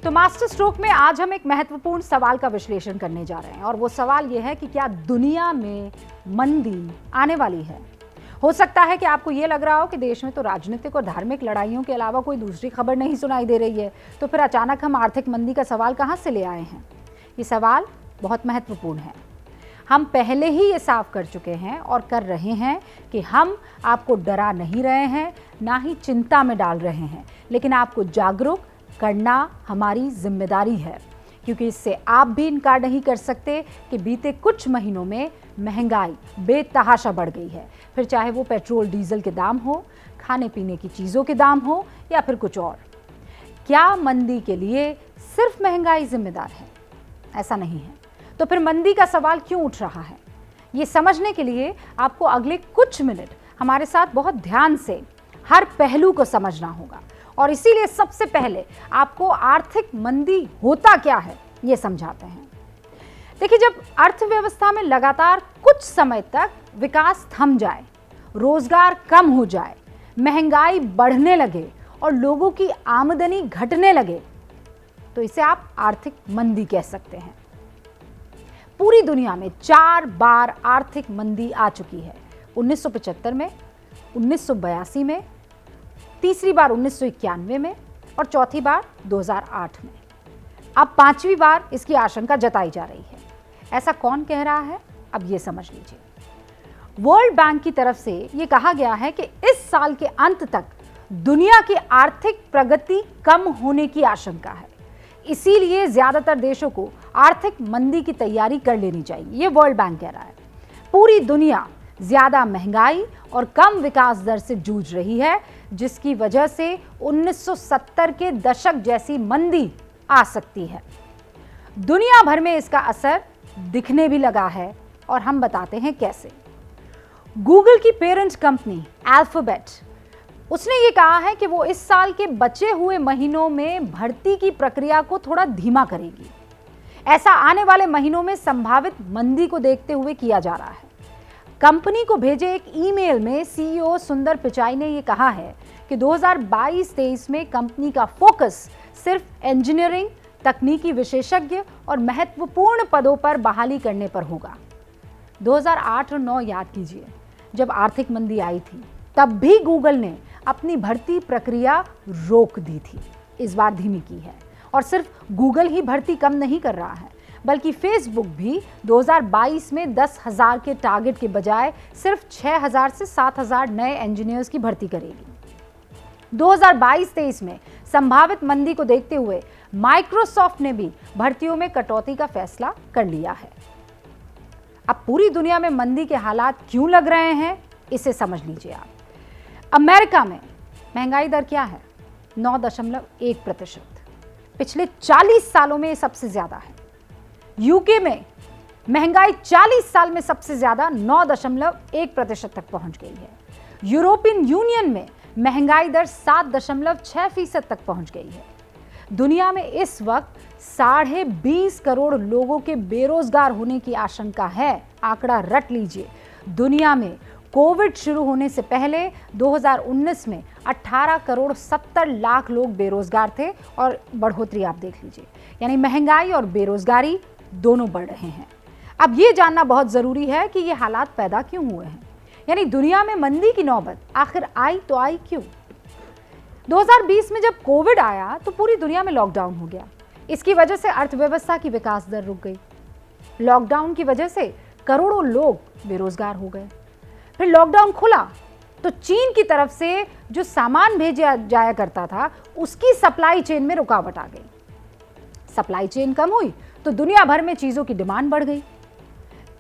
तो master stroke में आज हम एक महत्वपूर्ण सवाल का विश्लेषण करने जा रहे हैं और वो सवाल ये है कि क्या दुनिया में मंदी आने वाली है। हो सकता है कि आपको ये लग रहा हो कि देश में तो राजनीतिक और धार्मिक लड़ाइयों के अलावा कोई दूसरी खबर नहीं सुनाई दे रही है, तो फिर अचानक हम आर्थिक मंदी का सवाल कहाँ से ले आए हैं। ये सवाल बहुत महत्वपूर्ण है। हम पहले ही ये साफ कर चुके हैं और कर रहे हैं कि हम आपको डरा नहीं रहे हैं, ना ही चिंता में डाल रहे हैं, लेकिन आपको जागरूक करना हमारी जिम्मेदारी है, क्योंकि इससे आप भी इनकार नहीं कर सकते कि बीते कुछ महीनों में महंगाई बेतहाशा बढ़ गई है। फिर चाहे वो पेट्रोल डीजल के दाम हो, खाने पीने की चीज़ों के दाम हो या फिर कुछ और। क्या मंदी के लिए सिर्फ महंगाई जिम्मेदार है? ऐसा नहीं है। तो फिर मंदी का सवाल क्यों उठ रहा है, ये समझने के लिए आपको अगले कुछ मिनट हमारे साथ बहुत ध्यान से हर पहलू को समझना होगा। और इसीलिए सबसे पहले आपको आर्थिक मंदी होता क्या है ये समझाते हैं। देखिए, जब अर्थव्यवस्था में लगातार कुछ समय तक विकास थम जाए, रोजगार कम हो जाए, महंगाई बढ़ने लगे और लोगों की आमदनी घटने लगे, तो इसे आप आर्थिक मंदी कह सकते हैं। पूरी दुनिया में 4 बार आर्थिक मंदी आ चुकी है। 1975 में, 1982 में, तीसरी बार 1991 में और चौथी बार 2008 में। अब 5वीं बार इसकी आशंका जताई जा रही है। ऐसा कौन कह रहा है, अब ये समझ लीजिए। वर्ल्ड बैंक की तरफ से ये कहा गया है कि इस साल के अंत तक दुनिया की आर्थिक प्रगति कम होने की आशंका है। इसीलिए ज्यादातर देशों को आर्थिक मंदी की तैयारी कर लेनी चाहिए, ये वर्ल्ड बैंक कह रहा है। पूरी दुनिया ज्यादा महंगाई और कम विकास दर से जूझ रही है, जिसकी वजह से 1970 के दशक जैसी मंदी आ सकती है। दुनिया भर में इसका असर दिखने भी लगा है और हम बताते हैं कैसे। गूगल की पेरेंट कंपनी अल्फाबेट, उसने ये कहा है कि वो इस साल के बचे हुए महीनों में भर्ती की प्रक्रिया को थोड़ा धीमा करेगी। ऐसा आने वाले महीनों में संभावित मंदी को देखते हुए किया जा रहा है। कंपनी को भेजे एक ईमेल में सीईओ सुंदर पिचाई ने यह कहा है कि 2022-23 में कंपनी का फोकस सिर्फ इंजीनियरिंग, तकनीकी विशेषज्ञ और महत्वपूर्ण पदों पर बहाली करने पर होगा। 2008 और 9 याद कीजिए, जब आर्थिक मंदी आई थी, तब भी गूगल ने अपनी भर्ती प्रक्रिया रोक दी थी। इस बार धीमी की है। और सिर्फ गूगल ही भर्ती कम नहीं कर रहा है, बल्कि फेसबुक भी 2022 में 10,000 के टारगेट के बजाय सिर्फ 6,000 से 7,000 नए इंजीनियर्स की भर्ती करेगी। 2022-23 में संभावित मंदी को देखते हुए माइक्रोसॉफ्ट ने भी भर्तियों में कटौती का फैसला कर लिया है। अब पूरी दुनिया में मंदी के हालात क्यों लग रहे हैं, इसे समझ लीजिए आप। अमेरिका में महंगाई दर क्या है? 9.1%। पिछले 40 सालों में ये सबसे ज्यादा है। यूके में महंगाई 40 साल में सबसे ज्यादा 9.1% तक पहुंच गई है। यूरोपियन यूनियन में महंगाई दर 7.6% तक पहुंच गई है। दुनिया में इस वक्त 20.5 करोड़ लोगों के बेरोजगार होने की आशंका है। आंकड़ा रट लीजिए। दुनिया में कोविड शुरू होने से पहले 2019 में 18 करोड़ 70 लाख लोग बेरोजगार थे और बढ़ोतरी आप देख लीजिए। यानी महंगाई और बेरोजगारी दोनों बढ़ रहे हैं। अब ये जानना बहुत जरूरी है कि ये हालात पैदा क्यों हुए हैं, यानी दुनिया में मंदी की नौबत आखिर आई तो आई क्यों। 2020 में जब कोविड आया तो पूरी दुनिया में लॉकडाउन हो गया। इसकी वजह से अर्थव्यवस्था की विकास दर रुक गई। लॉकडाउन की वजह से करोड़ों लोग बेरोजगार हो गए। फिर लॉकडाउन खुला तो चीन की तरफ से जो सामान भेजा जाया करता था, उसकी सप्लाई चेन में रुकावट आ गई। सप्लाई चेन कम हुई तो दुनिया भर में चीजों की डिमांड बढ़ गई।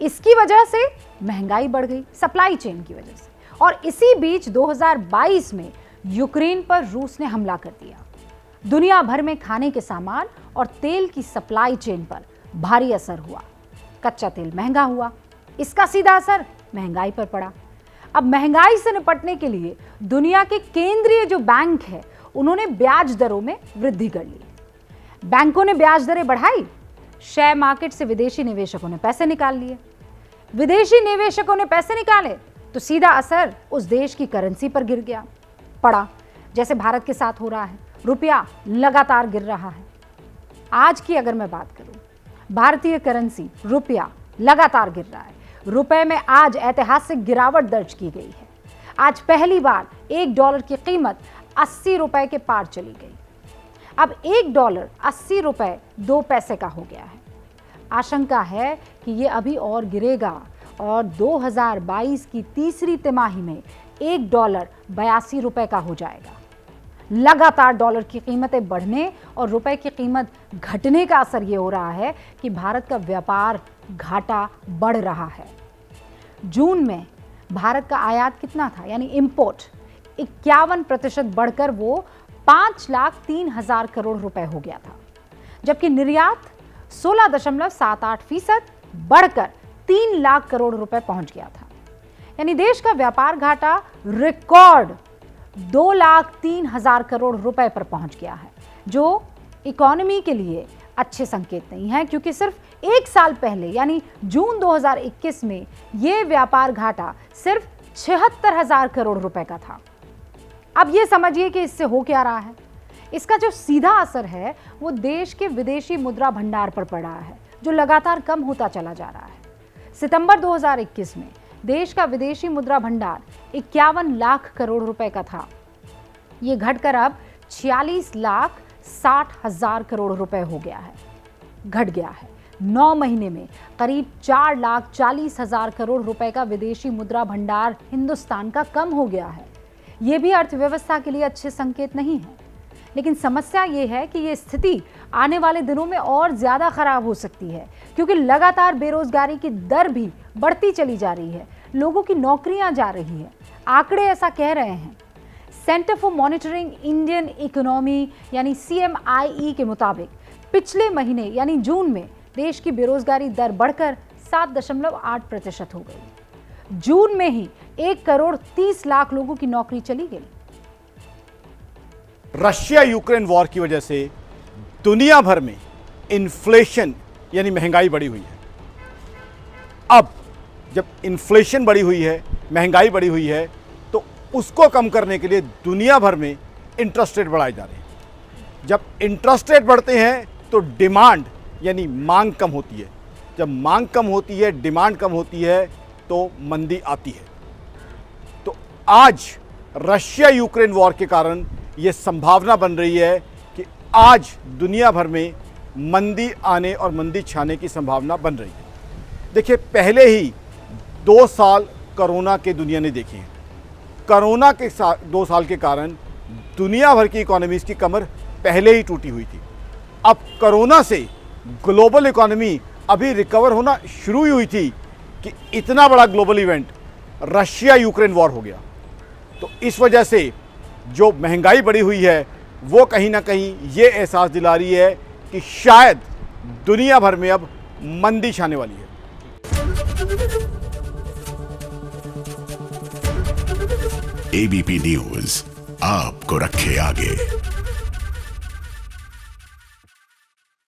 इसकी वजह से महंगाई बढ़ गई, सप्लाई चेन की वजह से। और इसी बीच 2022 में यूक्रेन पर रूस ने हमला कर दिया। दुनिया भर में खाने के सामान और तेल की सप्लाई चेन पर भारी असर हुआ। कच्चा तेल महंगा हुआ। इसका सीधा असर महंगाई पर पड़ा। अब महंगाई से निपटने के लिए दुनिया के केंद्रीय जो बैंक है, उन्होंने ब्याज दरों में वृद्धि कर ली। बैंकों ने ब्याज दरें बढ़ाई, शेयर मार्केट से विदेशी निवेशकों ने पैसे निकाल लिए। विदेशी निवेशकों ने पैसे निकाले तो सीधा असर उस देश की करेंसी पर गिर गया, पड़ा, जैसे भारत के साथ हो रहा है। रुपया लगातार गिर रहा है। आज की अगर मैं बात करूं, भारतीय करेंसी रुपया लगातार गिर रहा है। रुपए में आज ऐतिहासिक गिरावट दर्ज की गई है। आज पहली बार $1 की कीमत 80 रुपए के पार चली गई। अब $1 80 रुपए 2 पैसे का हो गया है। आशंका है कि ये अभी और गिरेगा और 2022 की तीसरी तिमाही में $1 82 रुपए का हो जाएगा। लगातार डॉलर की कीमतें बढ़ने और रुपए की कीमत घटने का असर ये हो रहा है कि भारत का व्यापार घाटा बढ़ रहा है। जून में भारत का आयात कितना था, यानी इंपोर्ट 51% बढ़कर वो 5,03,000 करोड़ रुपए हो गया था, जबकि निर्यात 16.78% बढ़कर 3 लाख करोड़ रुपए पहुंच गया था। यानी देश का व्यापार घाटा रिकॉर्ड 2,03,000 करोड़ रुपए पर पहुंच गया है, जो इकोनॉमी के लिए अच्छे संकेत नहीं है, क्योंकि सिर्फ एक साल पहले यानी जून 2021 में यह व्यापार घाटा सिर्फ 76,000 करोड़ रुपए का था। अब यह समझिए कि इससे हो क्या रहा है। इसका जो सीधा असर है वो देश के विदेशी मुद्रा भंडार पर पड़ रहा है, जो लगातार कम होता चला जा रहा है। सितंबर 2021 में देश का विदेशी मुद्रा भंडार 51 लाख करोड़ रुपए का था। यह घटकर अब 46,60,000 करोड़ रुपए हो गया है, घट गया है। 9 महीने में करीब 4,40,000 करोड़ रुपए का विदेशी मुद्रा भंडार हिंदुस्तान का कम हो गया है। यह भी अर्थव्यवस्था के लिए अच्छे संकेत नहीं है। लेकिन समस्या यह है कि यह स्थिति आने वाले दिनों में और ज्यादा खराब हो सकती है, क्योंकि लगातार बेरोजगारी की दर भी बढ़ती चली जा रही है, लोगों की नौकरियां जा रही है। आंकड़े ऐसा कह रहे हैं। Centre for monitoring Indian economy यानी CMIE के मुताबिक पिछले महीने यानी जून में देश की बेरोजगारी दर बढ़कर 7.8% हो गई। जून में ही 1,30,00,000 लोगों की नौकरी चली गई। रशिया यूक्रेन वॉर की वजह से दुनिया भर में इन्फ्लेशन यानी महंगाई बढ़ी हुई है। अब जब इन्फ्लेशन बढ़ी हुई है, महंगाई बढ़ी हुई है, तो उसको कम करने के लिए दुनिया भर में इंटरेस्ट रेट बढ़ाए जा रहे हैं। जब इंटरेस्ट रेट बढ़ते हैं तो डिमांड यानी मांग कम होती है। जब मांग कम होती है, डिमांड कम होती है, तो मंदी आती है। तो आज रशिया यूक्रेन वॉर के कारण ये संभावना बन रही है कि आज दुनिया भर में मंदी आने और मंदी छाने की संभावना बन रही है। देखिए, पहले ही 2 साल कोरोना के दुनिया ने देखे हैं। कोरोना के 2 साल के कारण दुनिया भर की इकोनॉमीज की कमर पहले ही टूटी हुई थी। अब कोरोना से ग्लोबल इकोनॉमी अभी रिकवर होना शुरू ही हुई थी कि इतना बड़ा global event Russia Ukraine war हो गया। तो इस वजह से जो महंगाई बढ़ी हुई है वो कहीं ना कहीं ये एहसास दिला रही है कि शायद दुनिया भर में अब मंदी छाने वाली है। ABP न्यूज़ आपको रखे आगे।